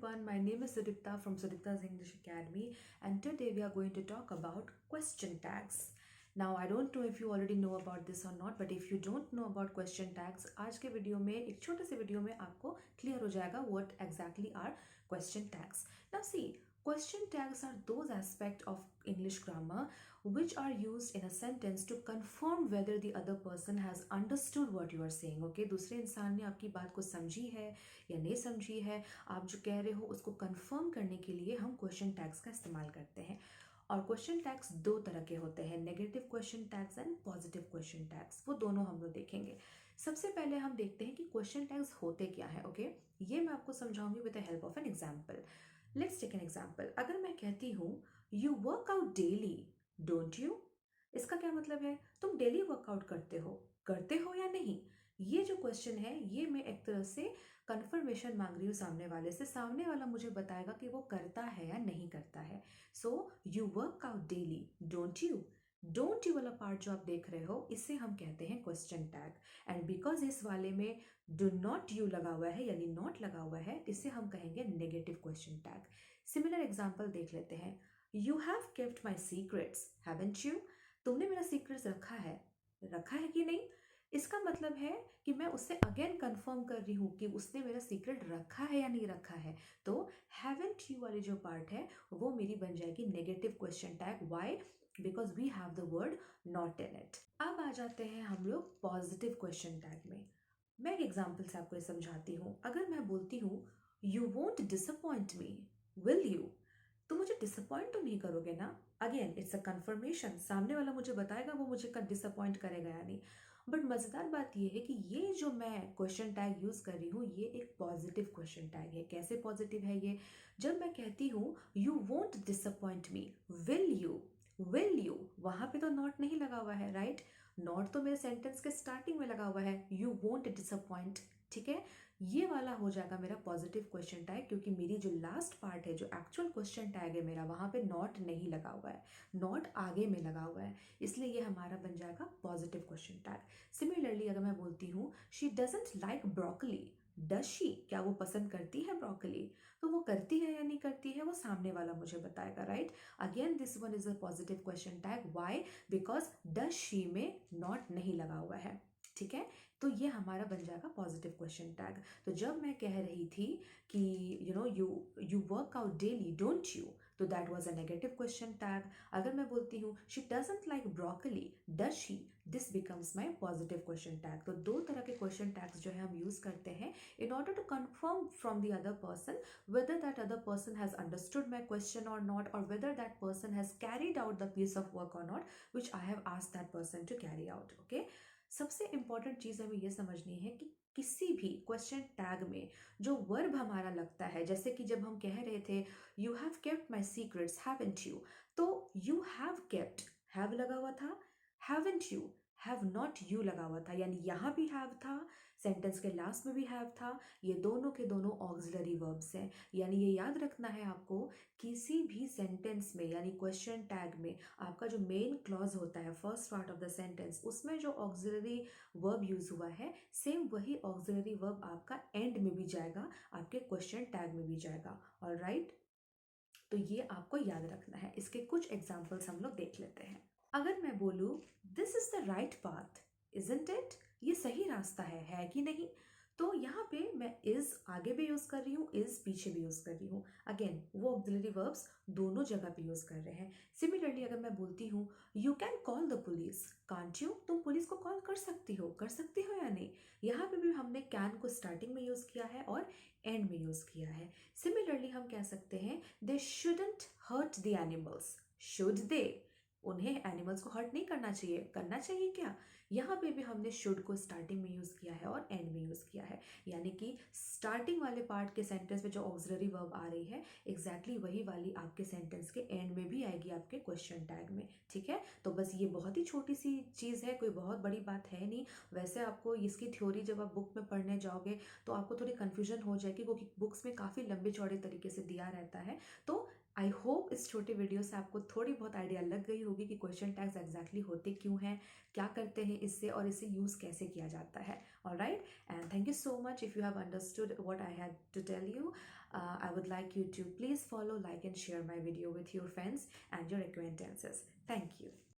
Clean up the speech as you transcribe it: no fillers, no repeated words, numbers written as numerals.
everyone, my name is Sudipta from Sudipta's English Academy, and today we are going to talk about question tags. Now I don't know if you already know about this or not, but if you don't know about question tags, आज के video में एक छोटे से video में आपको clear हो जाएगा what exactly are question tags. Now see, question tags are those aspects of English grammar which are used in a sentence to confirm whether the other person has understood what you are saying. Okay, दूसरे इंसान ने आपकी बात को समझी है या नहीं समझी है, आप जो कह रहे हो उसको कंफर्म करने के लिए हम क्वेश्चन टैग्स का इस्तेमाल करते हैं. और क्वेश्चन टैग्स दो तरह के होते हैं, negative question tags and positive question tags. वो दोनों हम लोग देखेंगे. सबसे पहले हम देखते हैं कि क्वेश्चन टैग्स होते क्या है. ओके, ये मैं आपको समझाऊंगी with the help of an example. Let's take an example. अगर मैं कहती हूँ you work out daily, don't you, इसका क्या मतलब है? तुम डेली वर्कआउट करते हो या नहीं? ये जो क्वेश्चन है ये मैं एक तरह से कंफर्मेशन मांग रही हूँ सामने वाले से. सामने वाला मुझे बताएगा कि वो करता है या नहीं करता है. So you work out daily, don't you. Don't you वाला पार्ट जो आप देख रहे हो इसे हम कहते हैं क्वेश्चन टैग. एंड बिकॉज इस वाले में डू नॉट यू लगा हुआ है यानी नॉट लगा हुआ है, इसे हम कहेंगे negative question tag. Similar example देख लेते हैं. You have kept my secrets, haven't you. तुमने मेरा सीक्रेट्स रखा है कि नहीं? इसका मतलब है कि मैं उससे अगेन कंफर्म कर रही हूँ कि उसने मेरा सीक्रेट रखा है या नहीं रखा है. तो हैवंट यू वाली जो पार्ट है वो मेरी बन जाएगी negative question tag. Why? Because we have the word not in it. अब आ जाते हैं हम लोग पॉजिटिव क्वेश्चन टैग में. मैं एक एग्जाम्पल से आपको ये समझाती हूँ. अगर मैं बोलती हूँ you won't disappoint me, will you, तो मुझे डिसअपॉइंट तो नहीं करोगे ना? Again it's a confirmation. सामने वाला मुझे बताएगा वो मुझे डिसअपॉइंट करेगा या नहीं. बट मज़ेदार बात ये है कि ये जो मैं क्वेश्चन टैग यूज़ कर रही हूँ ये एक पॉजिटिव क्वेश्चन टैग है. कैसे पॉजिटिव है ये? जब मैं कहती हूँ you won't disappoint me, will you, वहाँ पे तो नॉट नहीं लगा हुआ है, राइट? नॉट तो मेरे सेंटेंस के स्टार्टिंग में लगा हुआ है, यू वोंट डिसअपॉइंट. ठीक है, ये वाला हो जाएगा मेरा पॉजिटिव क्वेश्चन टैग, क्योंकि मेरी जो लास्ट पार्ट है जो एक्चुअल क्वेश्चन टैग है मेरा, वहाँ पे नॉट नहीं लगा हुआ है, नॉट आगे में लगा हुआ है. इसलिए ये हमारा बन जाएगा पॉजिटिव क्वेश्चन टैग. सिमिलरली अगर मैं बोलती हूँ she doesn't like broccoli, does she, क्या वो पसंद करती है ब्रोकली? तो वो करती है या नहीं करती है वो सामने वाला मुझे बताएगा, right? Again this one is a positive question tag. Why? Because does she में नॉट नहीं लगा हुआ है. ठीक है, तो ये हमारा बन जाएगा पॉजिटिव क्वेश्चन टैग. तो जब मैं कह रही थी कि you work out daily, don't you, तो that was a negative question tag. अगर मैं बोलती हूँ she doesn't like broccoli, does she, this becomes my positive question tag. तो दो तरह के क्वेश्चन टैग्स जो है हम यूज करते हैं in order to confirm from the other person whether that other person has understood my question or not, or whether that person has carried out the piece of work or not which I have asked that person to carry out. Okay, सबसे important चीज हमें यह समझनी है कि किसी भी question tag में जो वर्ब हमारा लगता है, जैसे कि जब हम कह रहे थे you have kept my secrets, haven't you, तो यू हैव केप्ट, हैव लगा हुआ था, haven't you, have not you लगा हुआ था, यानी यहाँ भी हैव था, सेंटेंस के लास्ट में भी हैव था. ये दोनों के दोनों ऑक्सिलरी वर्ब्स हैं. यानी ये याद रखना है आपको, किसी भी सेंटेंस में यानी क्वेश्चन टैग में आपका जो मेन क्लॉज होता है, first part of the sentence, उसमें जो ऑक्सिलरी वर्ब यूज हुआ है सेम वही ऑक्सिलरी वर्ब आपका एंड में भी जाएगा, आपके क्वेश्चन टैग में भी जाएगा. ऑलराइट, तो ये आपको याद रखना है. इसके कुछ एग्जाम्पल्स हम लोग देख लेते हैं. अगर मैं बोलूँ this is the right path, isn't it, ये सही रास्ता है कि नहीं? तो यहाँ पे मैं इज आगे भी यूज कर रही हूँ, इज पीछे भी यूज कर रही हूँ. अगेन वो ऑक्सिलरी वर्ब्स दोनों जगह पे यूज कर रहे हैं. सिमिलरली अगर मैं बोलती हूँ you can call the police, can't you, तुम पुलिस को कॉल कर सकती हो या नहीं? यहाँ पे भी हमने कैन को स्टार्टिंग में यूज किया है और एंड में यूज किया है. सिमिलरली हम कह सकते हैं they shouldn't hurt the animals, should they, उन्हें एनिमल्स को हर्ट नहीं करना चाहिए, करना चाहिए क्या? यहाँ पे भी हमने शुड को स्टार्टिंग में यूज किया है और एंड में यूज किया है. यानी कि स्टार्टिंग वाले पार्ट के सेंटेंस में जो ऑक्सिलरी वर्ब आ रही है एग्जैक्टली वही वाली आपके सेंटेंस के एंड में भी आएगी आपके क्वेश्चन टैग में. ठीक है, तो बस ये बहुत ही छोटी सी चीज़ है, कोई बहुत बड़ी बात है नहीं. वैसे आपको इसकी थ्योरी जब आप बुक में पढ़ने जाओगे तो आपको थोड़ी कन्फ्यूजन हो जाएगी, क्योंकि बुक्स में काफ़ी लंबे चौड़े तरीके से दिया रहता है. तो आई होप इस छोटे वीडियो से आपको थोड़ी बहुत आइडिया लग गई होगी कि क्वेश्चन टैग्स एग्जैक्टली होते क्यों हैं, क्या करते हैं इससे, और इसे यूज़ कैसे किया जाता है. Alright, and thank you so much if you have understood what I had to tell you. I would like you to please follow, like, and share my video with your friends and your acquaintances. Thank you.